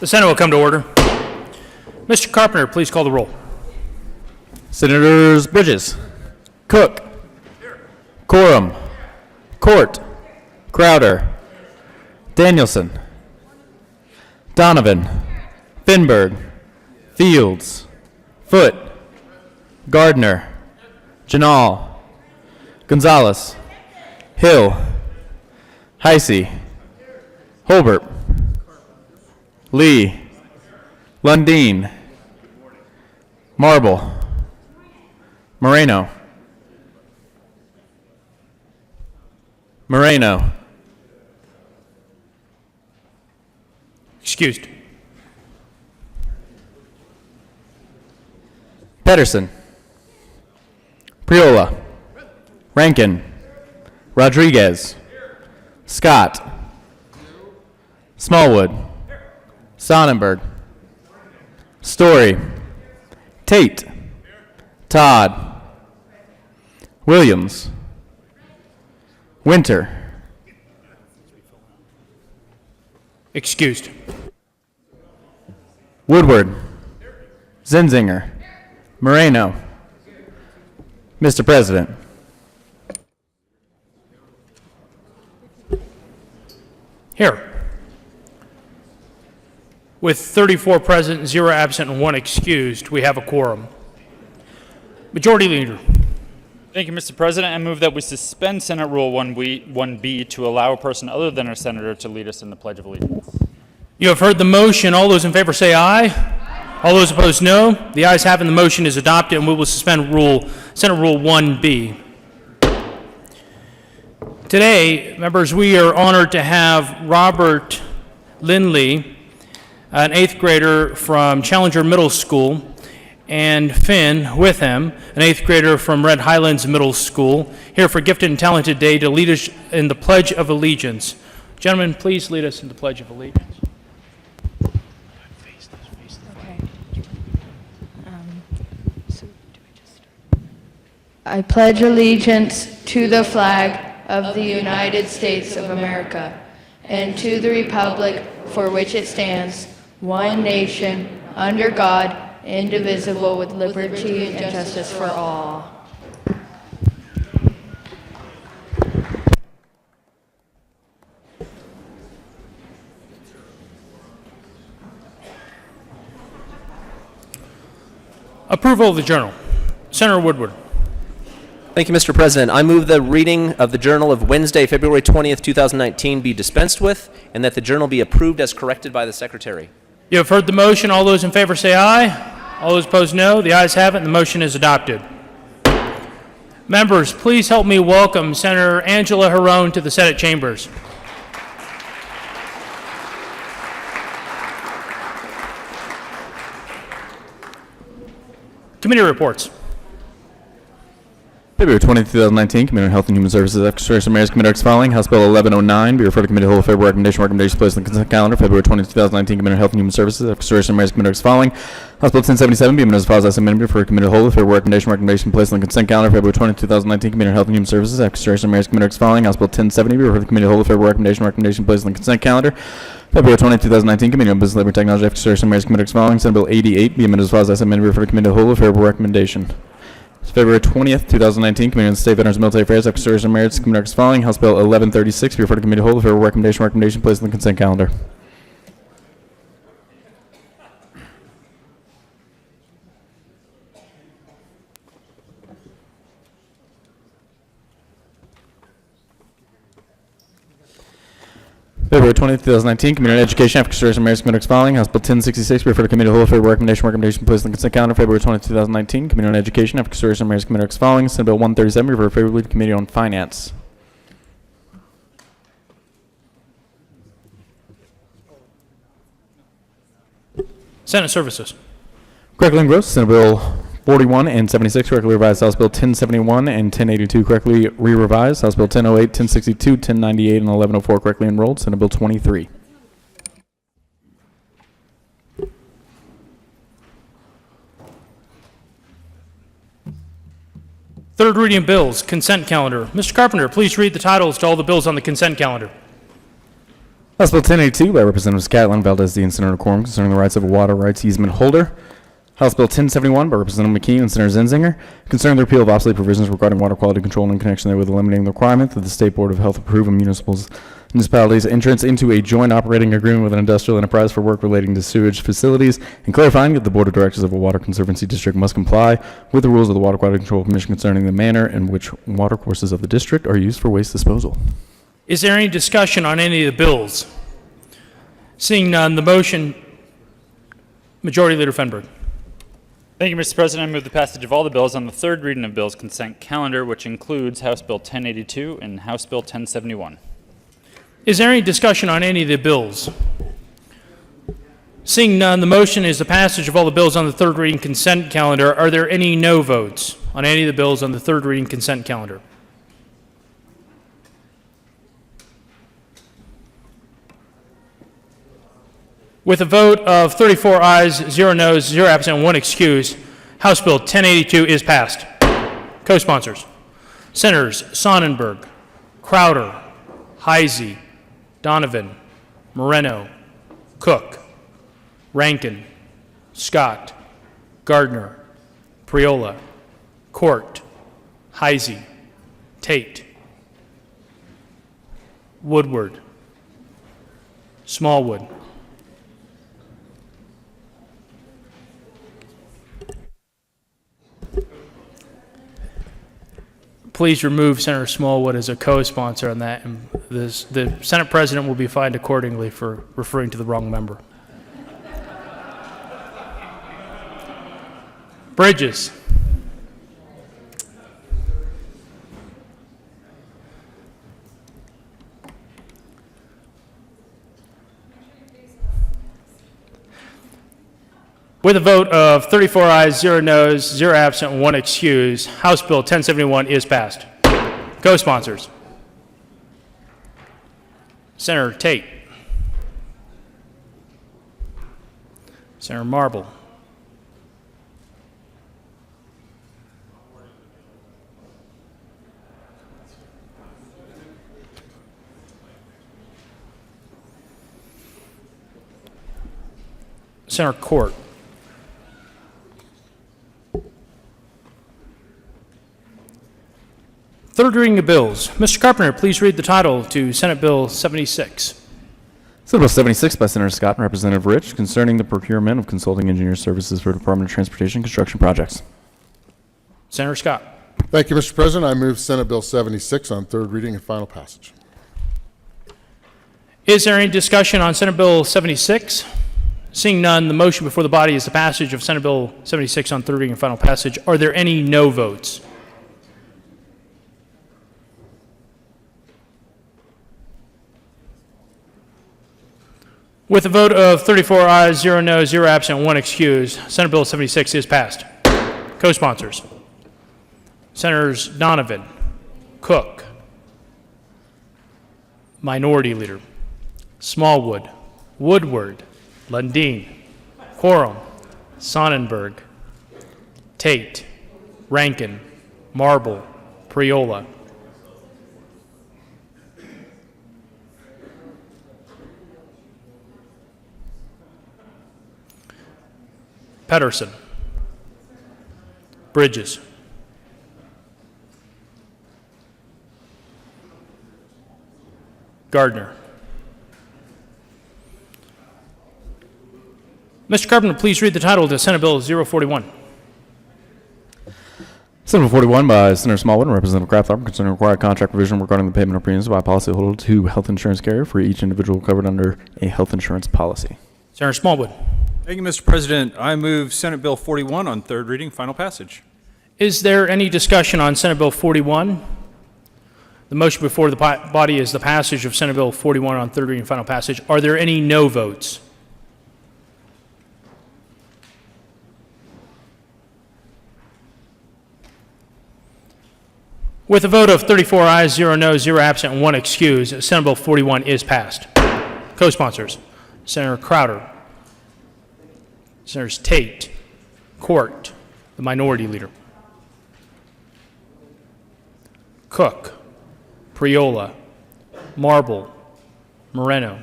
The Senate will come to order. Mr. Carpenter, please call the roll. Senators Bridges, Cook, Coram, Court, Crowder, Danielson, Donovan, Finberg, Fields, Foote, Gardner, Janal, Gonzalez, Hill, Heisey, Holbert, Lee, Lundeen, Marble, Moreno, Excused. Pedersen, Priola, Rankin, Rodriguez, Scott, Smallwood, Sonnenberg, Story, Tate, Todd, Williams, Winter, Excused. Woodward, Zenzinger, Moreno. Mr. President. Here. With 34 present, 0 absent, and 1 excused, we have a quorum. Majority Leader. Thank you, Mr. President. I move that we suspend Senate Rule 1B to allow a person other than a senator to lead us in the Pledge of Allegiance. You have heard the motion. All those in favor say aye. Aye. All those opposed, no. The ayes have it, and the motion is adopted, and we will suspend Senate Rule 1B. Today, members, we are honored to have Robert Lindley, an 8th grader from Challenger Middle School, and Finn with him, an 8th grader from Red Highlands Middle School, here for Gifted and Talented Day to lead us in the Pledge of Allegiance. Gentlemen, please lead us in the Pledge of Allegiance. I pledge allegiance to the flag of the United States of America and to the republic for which it stands, one nation, under God, indivisible, with liberty and justice for all. Approval of the journal. Senator Woodward. Thank you, Mr. President. I move the reading of the Journal of Wednesday, February 20th, 2019 be dispensed with, and that the journal be approved as corrected by the Secretary. You have heard the motion. All those in favor say aye. All those opposed, no. The ayes have it, and the motion is adopted. Members, please help me welcome Senator Angela Herone to the Senate chambers. Committee reports. February 20, 2019, Committee on Health and Human Services, Extracurricular Mayor's Committee as following. House Bill 1109, be referred to Committee of the Whole. Favorable recommendation placed on the consent calendar. February 20, 2019, Committee on Health and Human Services, Extracurricular Mayor's Committee as following. House Bill 1077, be amended as follows as amended for Committee of the Whole. Favorable recommendation placed on the consent calendar. February 20, 2019, Committee on Health and Human Services, Extracurricular Mayor's Committee as following. House Bill 1070, be referred to the Committee of the Whole. Favorable recommendation placed on the consent calendar. February 20, 2019, Committee on Business, Labor, and Technology, Extracurricular Mayor's Committee as following. Senate Bill 88, be amended as follows as amended for the Committee of the Whole. Favorable recommendation. February 20th, 2019, Committee on State Veterans and Military Affairs, Extracurricular Merits, Committee as following. House Bill 1136, be referred to Committee of the Whole. Favorable recommendation placed on the consent calendar. February 20th, 2019, Committee on Education, Extracurricular Merits, Committee as following. House Bill 1066, be referred to Committee of the Whole. Favorable recommendation placed on the consent calendar. February 20th, 2019, Committee on Education, Extracurricular Merits, Committee as following. Senate Bill 137, be referred favorably to Committee on Finance. Senate Services. Correctly engrossed, Senate Bill 41 and 76, correctly revised. House Bill 1071 and 1082, correctly re-revised. House Bill 1008, 1062, 1098, and 1104, correctly enrolled. Senate Bill 23. Third reading of bills, consent calendar. Mr. Carpenter, please read the titles to all the bills on the consent calendar. House Bill 1082 by Representatives Catlin, Valdez, and Senator Quorum concerning the rights of a water rights easement holder. House Bill 1071 by Representative McKee and Senator Zenzinger concerning the repeal of obsolete provisions regarding water quality control and in connection therewith eliminating the requirement that the State Board of Health approve a municipalities' entrance into a joint operating agreement with an industrial enterprise for work relating to sewage facilities and clarifying that the Board of Directors of a Water Conservancy District must comply with the rules of the Water Quality Control Commission concerning the manner in which water courses of the district are used for waste disposal. Is there any discussion on any of the bills? Seeing none, the motion, Majority Leader Fenberg. Thank you, Mr. President. I move the passage of all the bills on the third reading of bills consent calendar, which includes House Bill 1082 and House Bill 1071. Is there any discussion on any of the bills? Seeing none, the motion is the passage of all the bills on the third reading consent calendar. Are there any no votes on any of the bills on the third reading consent calendar? With a vote of 34 ayes, 0 noes, 0 absent, and 1 excuse, House Bill 1082 is passed. Co-sponsors: Senators Sonnenberg, Crowder, Heisey, Donovan, Moreno, Cook, Rankin, Scott, Gardner, Priola, Court, Heisey, Tate, Woodward, Smallwood. Please remove Senator Smallwood as a co-sponsor on that, and the Senate President will be fined accordingly for referring to the wrong member. Bridges. With a vote of 34 ayes, 0 noes, 0 absent, and 1 excuse, House Bill 1071 is passed. Co-sponsors: Senator Tate, Senator Marble, Senator Court, Third reading of bills. Mr. Carpenter, please read the title to Senate Bill 76. Senate Bill 76 by Senator Scott and Representative Rich concerning the procurement of consulting engineer services for Department of Transportation construction projects. Senator Scott. Thank you, Mr. President. I move Senate Bill 76 on third reading and final passage. Is there any discussion on Senate Bill 76? Seeing none, the motion before the body is the passage of Senate Bill 76 on third reading and final passage. Are there any no votes? With a vote of 34 ayes, 0 noes, 0 absent, 1 excused, Senate Bill 76 is passed. Co-sponsors: Senators Donovan, Cook, Minority Leader Smallwood, Woodward, Lundin, Quorum, Sonnenberg, Tate, Rankin, Marble, Priola. Pedersen, Bridges, Gardner. Mr. Carpenter, please read the title to Senate Bill 041. Senate Bill 41 by Senator Smallwood and Representative Kraft concerning required contract revision regarding the payment of premiums by a policyholder to health insurance carrier for each individual covered under a health insurance policy. Senator Smallwood. Thank you, Mr. President. I move Senate Bill 41 on third reading, final passage. Is there any discussion on Senate Bill 41? The motion before the body is the passage of Senate Bill 41 on third reading, final passage. Are there any no votes? With a vote of 34 ayes, 0 noes, 0 absent, and 1 excused, Senate Bill 41 is passed. Co-sponsors: Senator Crowder, Senators Tate, Court, the Minority Leader, Cook, Priola, Marble, Moreno,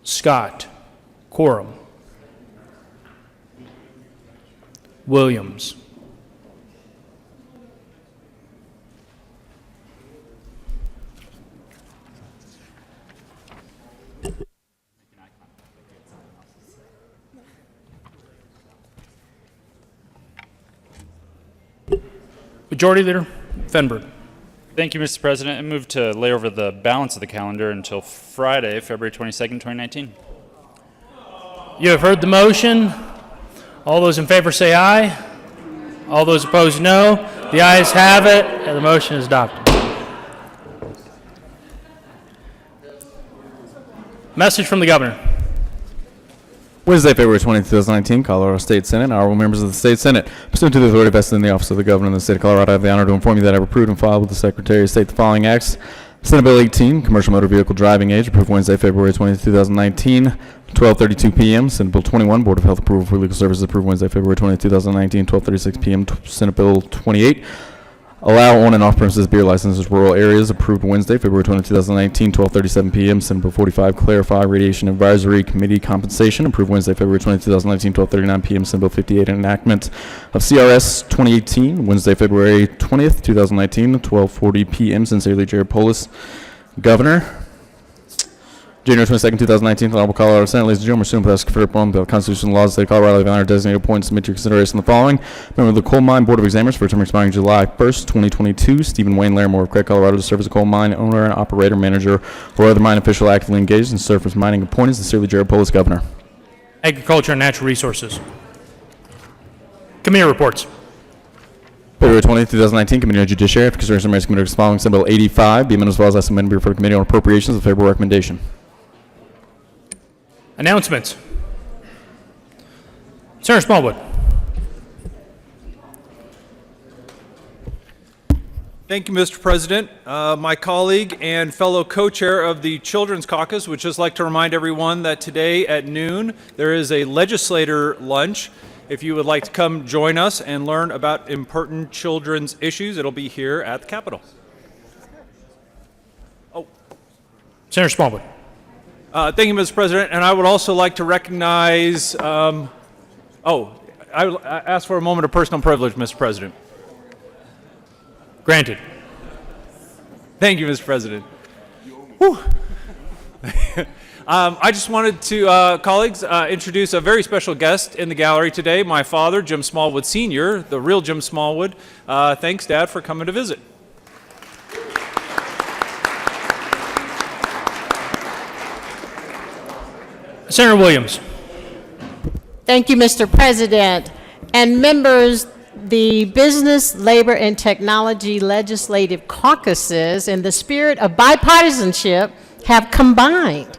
Scott, Quorum, Williams, Majority Leader Fenberg. Thank you, Mr. President. I move to lay over the balance of the calendar until Friday, February 22nd, 2019. You have heard the motion. All those in favor say aye. All those opposed, no. The ayes have it, and the motion is adopted. Message from the Governor. Wednesday, February 20, 2019, Colorado State Senate. Honorable members of the State Senate, pursuant to the authority vested in the office of the Governor of the State of Colorado, I have the honor to inform you that I have approved and filed with the Secretary of State the following acts. Senate Bill 18, Commercial Motor Vehicle Driving Age, approved Wednesday, February 20, 2019, 12:32 p.m. Senate Bill 21, Board of Health Approval for Legal Services, approved Wednesday, February 20, 2019, 12:36 p.m. Senate Bill 28, Allow on and off-premises beer licenses rural areas, approved Wednesday, February 20, 2019, 12:37 p.m. Senate Bill 45, Clarify Radiation Advisory Committee Compensation, approved Wednesday, February 20, 2019, 12:39 p.m. Senate Bill 58, enactment of CRS 2018, Wednesday, February 20th, 2019, 12:40 p.m. Sincerely, Jared Polis, Governor. January 22nd, 2019, Honorable Colorado Senate. Ladies and gentlemen, pursuant to the Secretary of the Constitution and laws of the State of Colorado, I have the honor of designated appointed submit to your consideration the following. Member of the Coal Mine Board of Examiners for a term expiring July 1st, 2022, Stephen Wayne Larimore of Craig, Colorado, to serve as a coal mine owner and operator, manager, or other mine official actively engaged in surface mining appointed. Sincerely, Jared Polis, Governor. Agriculture and Natural Resources. Committee reports. February 20th, 2019, Committee on Judiciary. After consideration of the Committee following Senate Bill 85, be amended as well as I submit and be referred to Committee on Appropriations with favorable recommendation. Announcements. Senator Smallwood. Thank you, Mr. President. My colleague and fellow co-chair of the Children's Caucus would just like to remind everyone that today at noon there is a legislator lunch. If you would like to come join us and learn about important children's issues, it'll be here at the Capitol. Senator Smallwood. Thank you, Mr. President. And I would also like to recognize, I ask for a moment of personal privilege, Mr. President. Granted. Thank you, Mr. President. Whew. I just wanted to, colleagues, introduce a very special guest in the gallery today, my father, Jim Smallwood Sr., the real Jim Smallwood. Thanks, Dad, for coming to visit. Senator Williams. Thank you, Mr. President. And members, the Business, Labor, and Technology Legislative Caucuses, in the spirit of bipartisanship, have combined.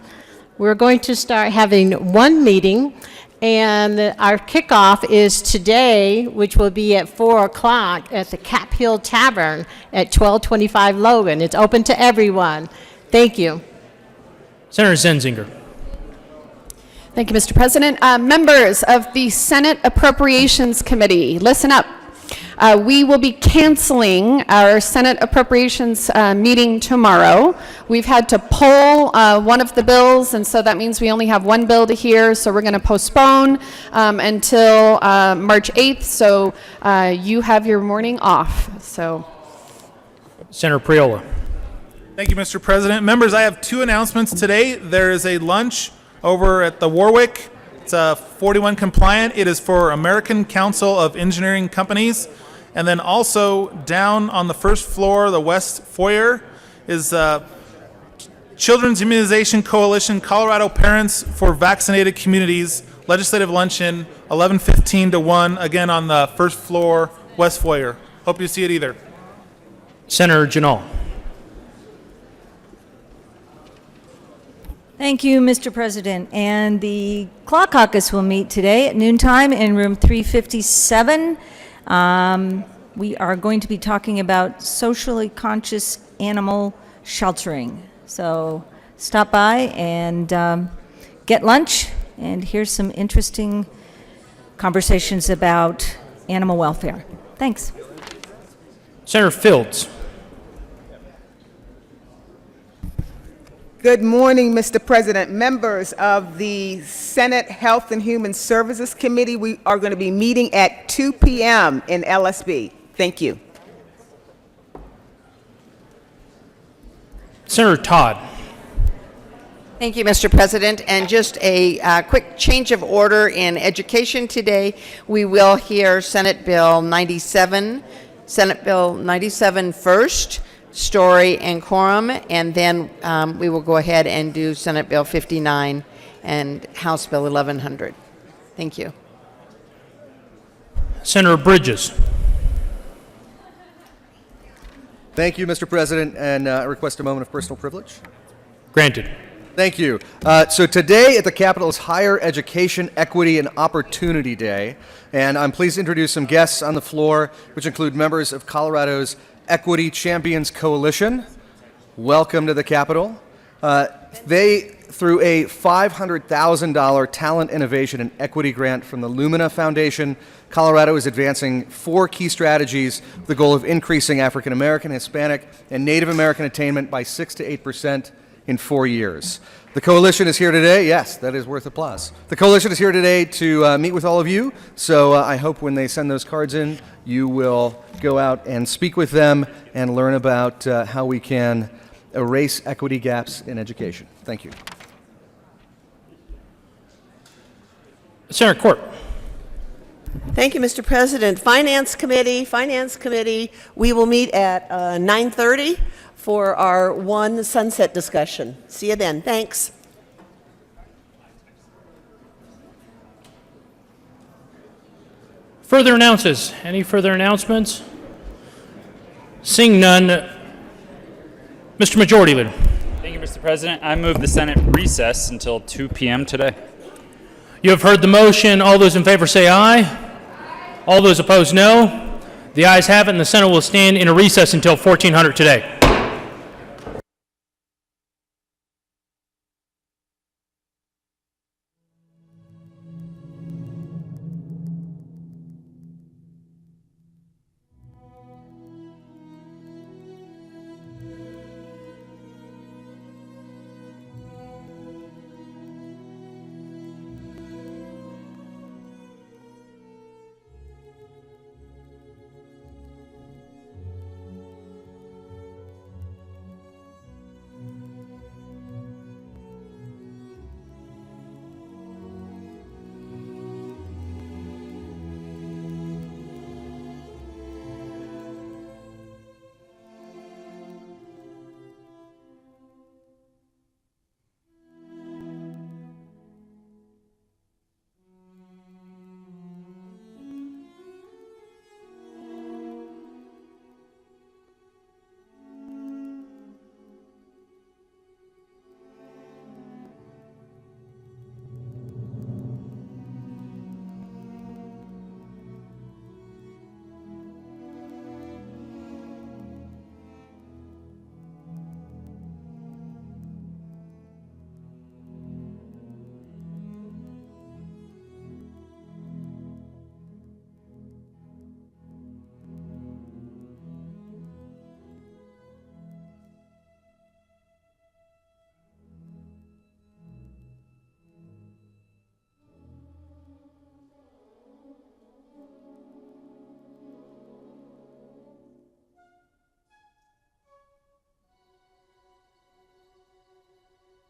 We're going to start having one meeting, and our kickoff is today, which will be at 4 o'clock at the Cap Hill Tavern at 1225 Logan. It's open to everyone. Thank you. Senator Zenzinger. Thank you, Mr. President. Members of the Senate Appropriations Committee, listen up. We will be canceling our Senate Appropriations meeting tomorrow. We've had to poll one of the bills, and so that means we only have one bill to hear, so we're going to postpone until March 8th, so you have your morning off. So, Senator Priola. Thank you, Mr. President. Members, I have two announcements today. There is a lunch over at the Warwick. It's 41 compliant. It is for American Council of Engineering Companies. And then also down on the first floor, the west foyer, is Children's Immunization Coalition, Colorado Parents for Vaccinated Communities, legislative luncheon, 11:15 to 1, again on the first floor, west foyer. Hope you see it either. Senator Janal. Thank you, Mr. President. And the Clock Caucus will meet today at noontime in room 357. We are going to be talking about socially conscious animal sheltering. So stop by and get lunch and hear some interesting conversations about animal welfare. Thanks. Senator Fields. Good morning, Mr. President. Members of the Senate Health and Human Services Committee, we are going to be meeting at 2 p.m. in LSB. Thank you. Senator Todd. Thank you, Mr. President. And just a quick change of order in education today. We will hear Senate Bill 97 first. Story and quorum, and then we will go ahead and do Senate Bill 59 and House Bill 1100. Thank you. Senator Bridges. Thank you, Mr. President, and I request a moment of personal privilege. Granted. Thank you. So today at the Capitol is Higher Education Equity and Opportunity Day, and I'm pleased to introduce some guests on the floor, which include members of Colorado's Equity Champions Coalition. Welcome to the Capitol. They, through a $500,000 talent innovation and equity grant from the Lumina Foundation, Colorado is advancing 4 key strategies with the goal of increasing African American, Hispanic, and Native American attainment by 6 to 8% in 4 years. The coalition is here today. Yes, that is worth applause. The coalition is here today to meet with all of you, so I hope when they send those cards in, you will go out and speak with them and learn about how we can erase equity gaps in education. Thank you. Senator Court. Thank you, Mr. President. Finance Committee, we will meet at 9:30 for our one sunset discussion. See you then. Thanks. Further announces. Any further announcements? Seeing none. Mr. Majority Leader. Thank you, Mr. President. I move the Senate recess until 2 p.m. today. You have heard the motion. All those in favor say aye. All those opposed, no. The ayes have it, and the Senate will stand in a recess until 1400 today.